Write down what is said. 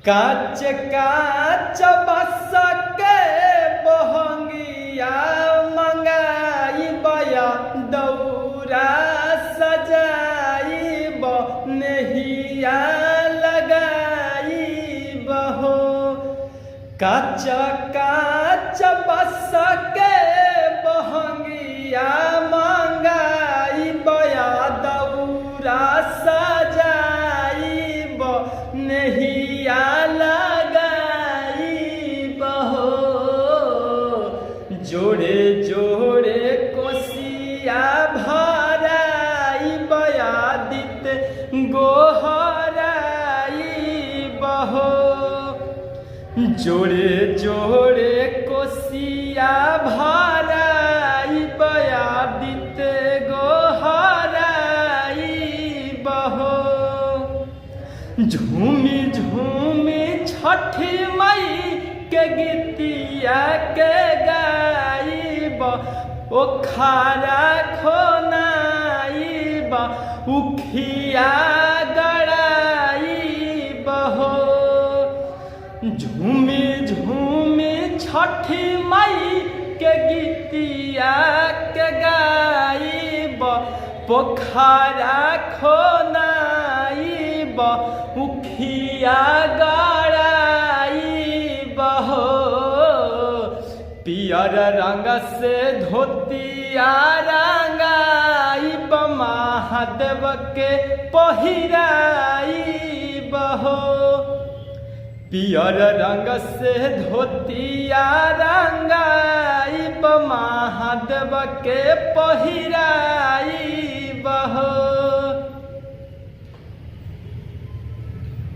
काच काच बस के बहंगिया मंगाई बया दौरा सजाई नहिया लगाई बहो। काच काच बस के बहंगिया मंगाई बया दौरा सजाई नहिया लगाई बहो। जोड़े जोड़े कोसिया भराई बयादित गोहराई बहो। जोड़े जोड़े कोसिया भराई बयादित गोहराई बहो। झूमी झूमी छठी मई के गीतिया के गाइब ओखारा खोनाइब उखिया गड़ाइब हो। झूमी झूमी छठी मई के गीतिया के गाइब पोखरा खोनाइब उखिया गड़ाइब हो। पियर रंग से धोतिया रंगाइब महादेव के पहिराइब हो। पियर रंग से धोतिया रंगाइब महादेव के पहिराइब हो।